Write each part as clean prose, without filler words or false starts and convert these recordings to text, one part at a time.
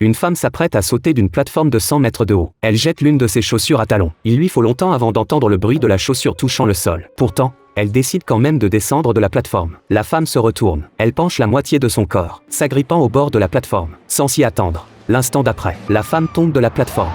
Une femme s'apprête à sauter d'une plateforme de 100 mètres de haut. Elle jette l'une de ses chaussures à talons. Il lui faut longtemps avant d'entendre le bruit de la chaussure touchant le sol. Pourtant, elle décide quand même de descendre de la plateforme. La femme se retourne. Elle penche la moitié de son corps, s'agrippant au bord de la plateforme. Sans s'y attendre, l'instant d'après, la femme tombe de la plateforme.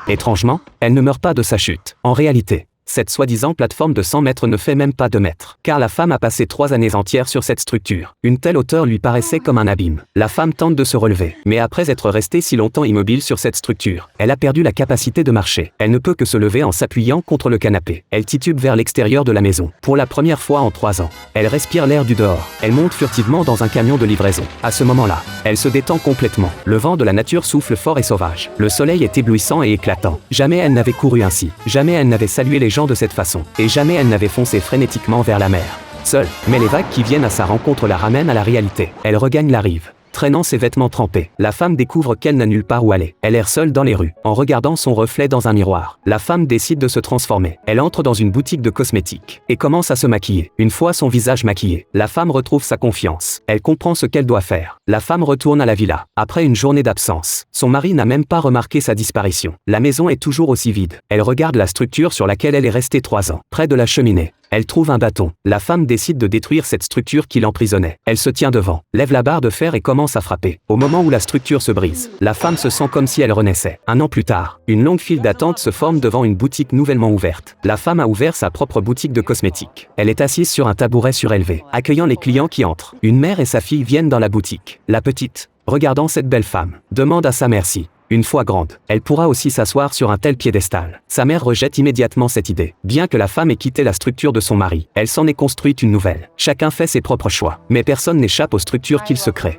Étrangement, elle ne meurt pas de sa chute. En réalité, cette soi-disant plateforme de 100 mètres ne fait même pas 2 mètres, car la femme a passé 3 années entières sur cette structure. Une telle hauteur lui paraissait comme un abîme. La femme tente de se relever, mais après être restée si longtemps immobile sur cette structure, elle a perdu la capacité de marcher. Elle ne peut que se lever en s'appuyant contre le canapé. Elle titube vers l'extérieur de la maison. Pour la première fois en 3 ans, elle respire l'air du dehors. Elle monte furtivement dans un camion de livraison. À ce moment-là, elle se détend complètement. Le vent de la nature souffle fort et sauvage. Le soleil est éblouissant et éclatant. Jamais elle n'avait couru ainsi. Jamais elle n'avait salué les gens de cette façon. Et jamais elle n'avait foncé frénétiquement vers la mer. Seule, mais les vagues qui viennent à sa rencontre la ramènent à la réalité. Elle regagne la rive, traînant ses vêtements trempés. La femme découvre qu'elle n'a nulle part où aller. Elle erre seule dans les rues, en regardant son reflet dans un miroir. La femme décide de se transformer. Elle entre dans une boutique de cosmétiques et commence à se maquiller. Une fois son visage maquillé, la femme retrouve sa confiance. Elle comprend ce qu'elle doit faire. La femme retourne à la villa. Après une journée d'absence, son mari n'a même pas remarqué sa disparition. La maison est toujours aussi vide. Elle regarde la structure sur laquelle elle est restée 3 ans. Près de la cheminée, elle trouve un bâton. La femme décide de détruire cette structure qui l'emprisonnait. Elle se tient devant, lève la barre de fer et commence à frapper. Au moment où la structure se brise, la femme se sent comme si elle renaissait. 1 an plus tard, une longue file d'attente se forme devant une boutique nouvellement ouverte. La femme a ouvert sa propre boutique de cosmétiques. Elle est assise sur un tabouret surélevé, accueillant les clients qui entrent. Une mère et sa fille viennent dans la boutique. La petite, regardant cette belle femme, demande à sa mère si, une fois grande, elle pourra aussi s'asseoir sur un tel piédestal. Sa mère rejette immédiatement cette idée. Bien que la femme ait quitté la structure de son mari, elle s'en est construite une nouvelle. Chacun fait ses propres choix, mais personne n'échappe aux structures qu'il se crée.